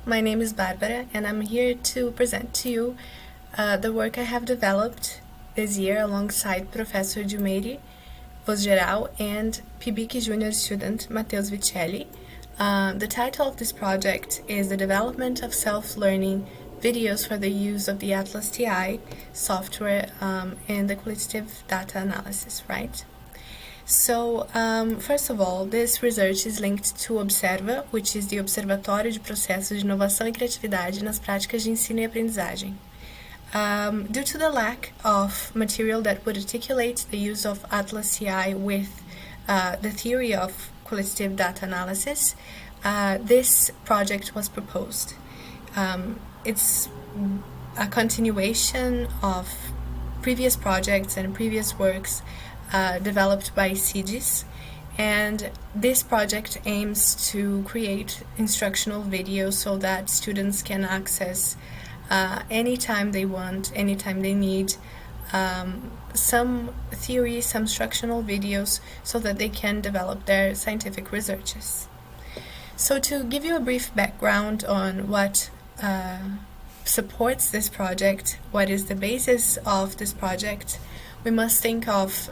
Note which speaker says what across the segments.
Speaker 1: my name is Bárbara and I'm here to present to you the work I have developed this year alongside Professor Gilmeire, Voz Geral, and PIBIC Junior student Matheus Vicelli. The title of this project is The Development of Self-Learning Videos for the Use of the ATLAS.ti software in the qualitative data analysis, right? So, first of all, this research is linked to Observa, which is the Observatório de Processos de Inovação e Criatividade nas Práticas de Ensino e Aprendizagem. Due to the lack of material that would articulate the use of ATLAS.ti with the theory of qualitative data analysis, this project was proposed. It's a continuation of previous projects and previous works developed by CIGIS, and this project aims to create instructional videos so that students can access anytime they want, anytime they need, some theory, some instructional videos so that they can develop their scientific researches. So to give you a brief background on what supports this project, what is the basis of this project, we must think of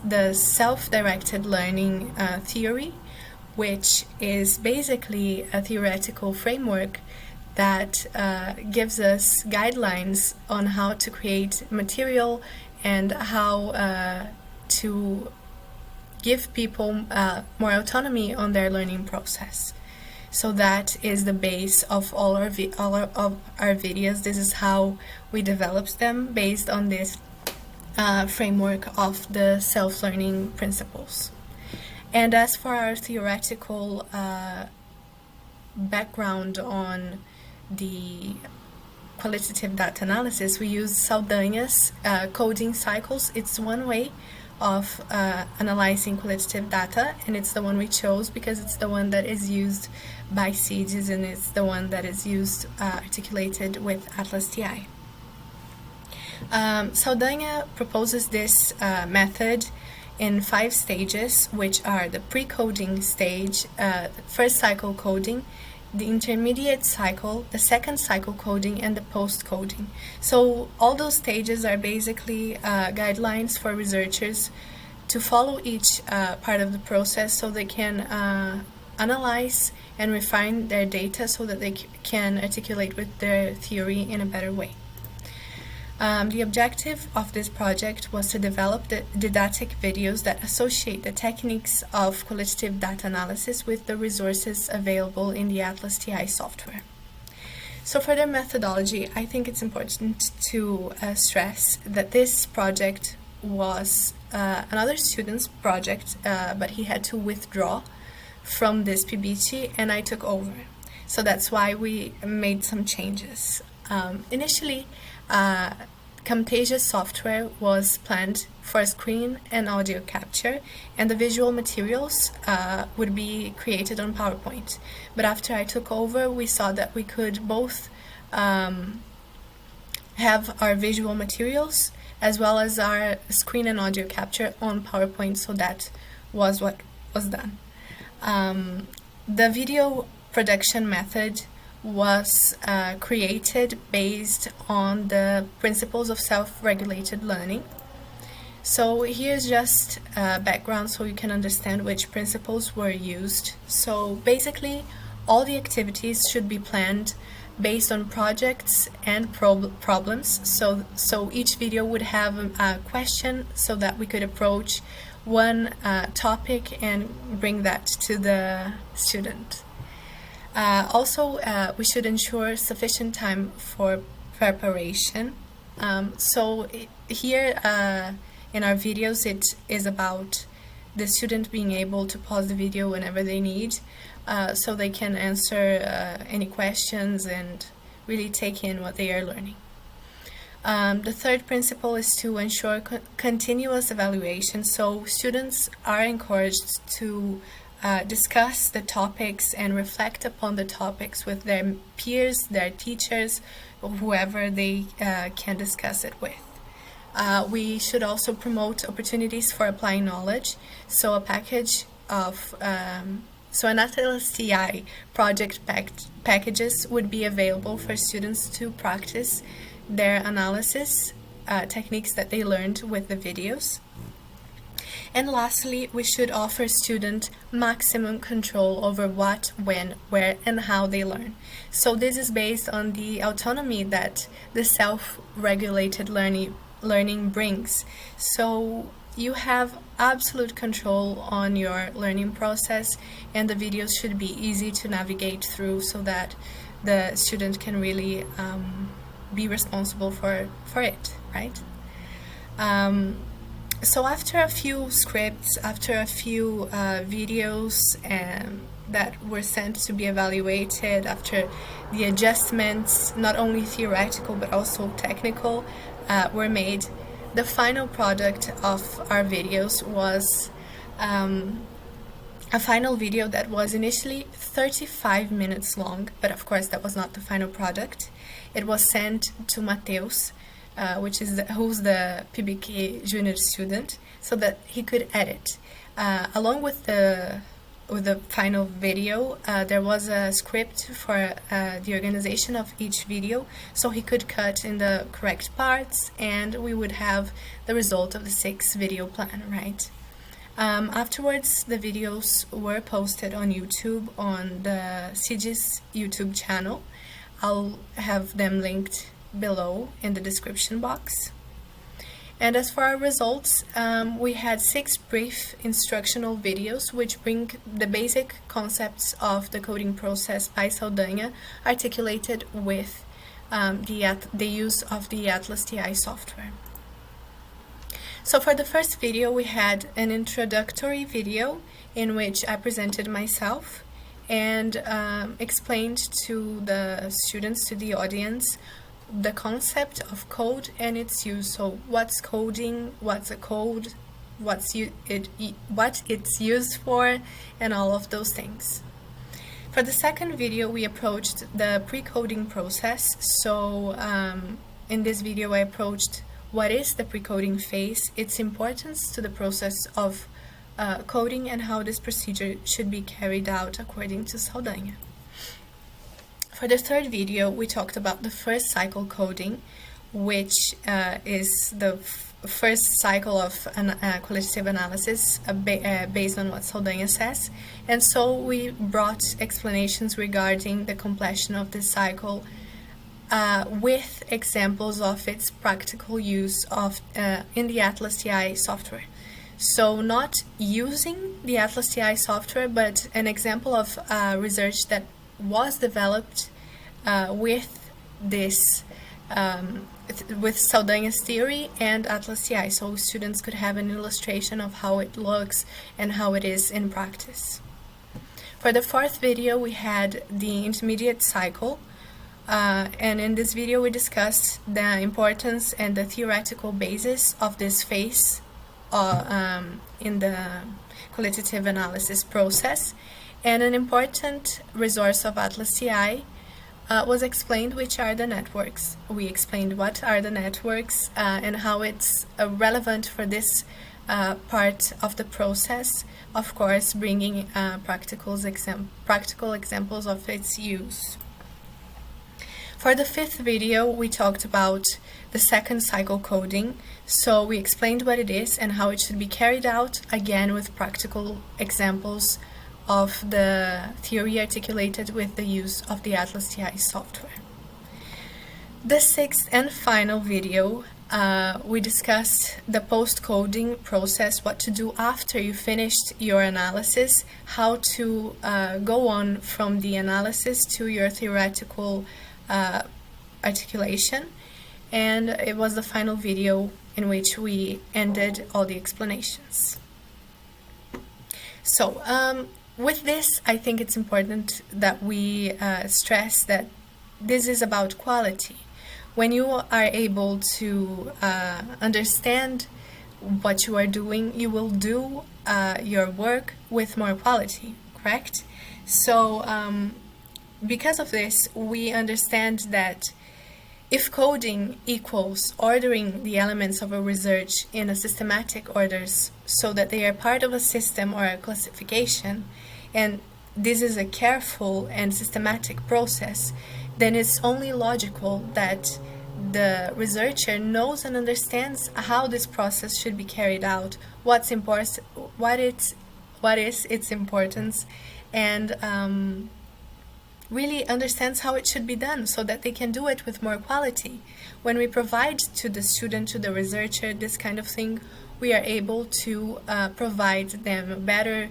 Speaker 1: the self-directed learning theory, which is basically a theoretical framework that gives us guidelines on how to create material and how to give people more autonomy on their learning process. So that is the base of all our videos. This is how we developed them based on this framework of the self-learning principles. And as for our theoretical background on the qualitative data analysis, we use Saldaña's coding cycles. It's one way of analyzing qualitative data, and it's the one we chose because it's the one that is used by CIGIS and it's the one that is used articulated with ATLAS.ti. Saldaña proposes this method in 5 stages, which are the pre-coding stage, first cycle coding, the intermediate cycle, the second cycle coding, and the post-coding. So all those stages are basically guidelines for researchers to follow each part of the process so they can analyze and refine their data so that they can articulate with their theory in a better way. The objective of this project was to develop the didactic videos that associate the techniques of qualitative data analysis with the resources available in the ATLAS.ti software. So for their methodology, I think it's important to stress that this project was another student's project, but he had to withdraw from this PBT and I took over. So that's why we made some changes. Initially, Camtasia software was planned for screen and audio capture, and the visual materials would be created on PowerPoint. But after I took over, we saw that we could both have our visual materials as well as our screen and audio capture on PowerPoint, so that was what was done. The video production method was created based on the principles of self-regulated learning. So here's just background so you can understand which principles were used. So basically, all the activities should be planned based on projects and problems. So each video would have a question so that we could approach one topic and bring that to the student. Also, we should ensure sufficient time for preparation. So here in our videos, it is about the student being able to pause the video whenever they need, so they can answer any questions and really take in what they are learning. The third principle is to ensure continuous evaluation, so students are encouraged to discuss the topics and reflect upon the topics with their peers, their teachers, or whoever they can discuss it with. We should also promote opportunities for applying knowledge, so a package of So an ATLAS.ti project packages would be available for students to practice their analysis techniques that they learned with the videos. And lastly, we should offer students maximum control over what, when, where, and how they learn. So this is based on the autonomy that the self-regulated learning brings. So you have absolute control on your learning process, and the videos should be easy to navigate through so that the student can really be responsible for it, right? So after a few scripts, after a few videos that were sent to be evaluated, after the adjustments, not only theoretical but also technical, were made, the final product of our videos was a final video that was initially 35 minutes long, but of course that was not the final product. It was sent to Mateus, who's the PBK junior student, so that he could edit. Along with the final video, there was a script for the organization of each video, so he could cut in the correct parts, and we would have the result of the 6-video plan, right? Afterwards, the videos were posted on YouTube, on the CG's YouTube channel. I'll have them linked below in the description box. And as for our results, we had 6 brief instructional videos which bring the basic concepts of the coding process by Saldaña articulated with the use of the ATLAS.ti software. So for the first video, we had an introductory video in which I presented myself and explained to the students, to the audience, the concept of code and its use. So what's coding, what's a code, what it's used for, and all of those things. For the second video, we approached the pre-coding process. So in this video, I approached what is the pre-coding phase, its importance to the process of coding, and how this procedure should be carried out according to Saldaña. For the third video, we talked about the first cycle coding, which is the first cycle of qualitative analysis based on what Saldaña says. And so we brought explanations regarding the completion of this cycle with examples of its practical use of in the ATLAS.ti software. So not using the ATLAS.ti software, but an example of research that was developed with this with Saldaña's theory and ATLAS.ti, so students could have an illustration of how it looks and how it is in practice. For the fourth video, we had the intermediate cycle, and in this video we discussed the importance and the theoretical basis of this phase in the qualitative analysis process. And an important resource of ATLAS.ti was explained, which are the networks. We explained what are the networks and how it's relevant for this part of the process, of course bringing practical examples of its use. For the fifth video, we talked about the second cycle coding, so we explained what it is and how it should be carried out, again with practical examples of the theory articulated with the use of the ATLAS.ti software. The sixth and final video, we discussed the post-coding process, what to do after you finished your analysis, how to go on from the analysis to your theoretical articulation, and it was the final video in which we ended all the explanations. So, with this, I think it's important that we stress that this is about quality. When you are able to understand what you are doing, you will do your work with more quality, correct? So, because of this, we understand that if coding equals ordering the elements of a research in a systematic orders so that they are part of a system or a classification, and this is a careful and systematic process, then it's only logical that the researcher knows and understands how this process should be carried out, what's important, what is its importance, and really understands how it should be done so that they can do it with more quality. When we provide to the student, to the researcher, this kind of thing, we are able to provide them better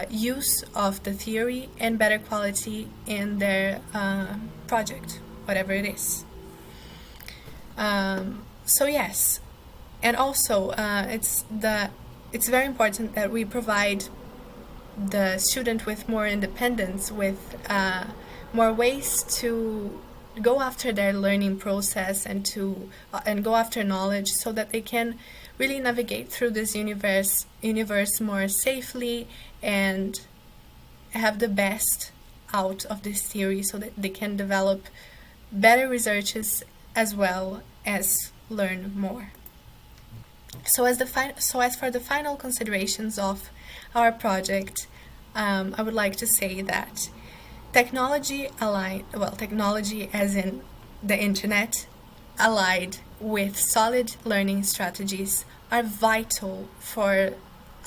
Speaker 1: use of the theory and better quality in their project, whatever it is. So yes, and also it's very important that we provide the student with more independence, with more ways to go after their learning process and go after knowledge, so that they can really navigate through this universe more safely and have the best out of this theory, so that they can develop better researches as well as learn more. So as for the final considerations of our project, I would like to say that technology as in the internet, allied with solid learning strategies, are vital for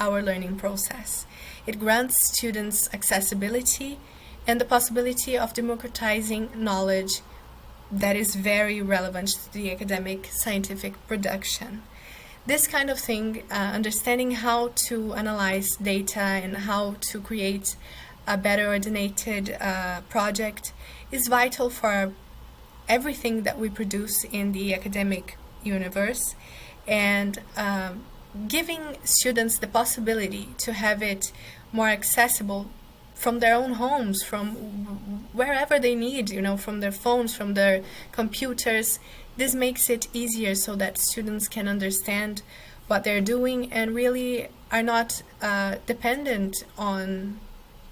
Speaker 1: our learning process. It grants students accessibility and the possibility of democratizing knowledge that is very relevant to the academic scientific production. This kind of thing, understanding how to analyze data and how to create a better coordinated project, is vital for everything that we produce in the academic universe, and giving students the possibility to have it more accessible from their own homes, from wherever they need, from their phones, from their computers. This makes it easier so that students can understand what they're doing and really are not dependent on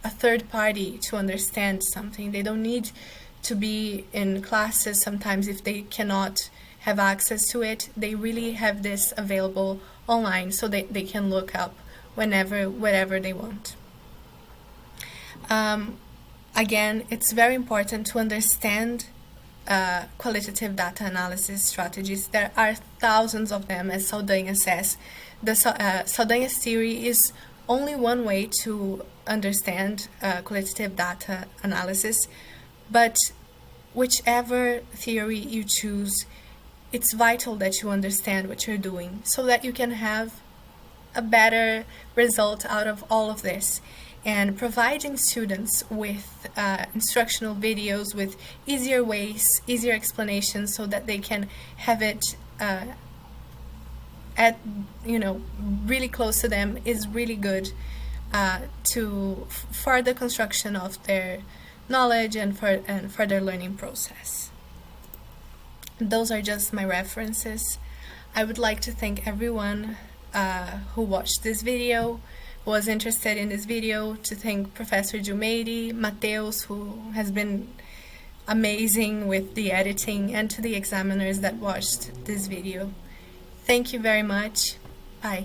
Speaker 1: a third party to understand something. They don't need to be in classes sometimes if they cannot have access to it. They really have this available online, so they can look up wherever they want. Again, it's very important to understand qualitative data analysis strategies. There are thousands of them, as Saldaña says. Saldaña's theory is only one way to understand qualitative data analysis, but whichever theory you choose, it's vital that you understand what you're doing so that you can have a better result out of all of this. And providing students with instructional videos with easier ways, easier explanations, so that they can have it really close to them, is really good for the construction of their knowledge and for their learning process. Those are just my references. I would like to thank everyone who watched this video, was interested in this video, to thank Professor Jumeiri, Mateus, who has been amazing with the editing, and to the examiners that watched this video. Thank you very much.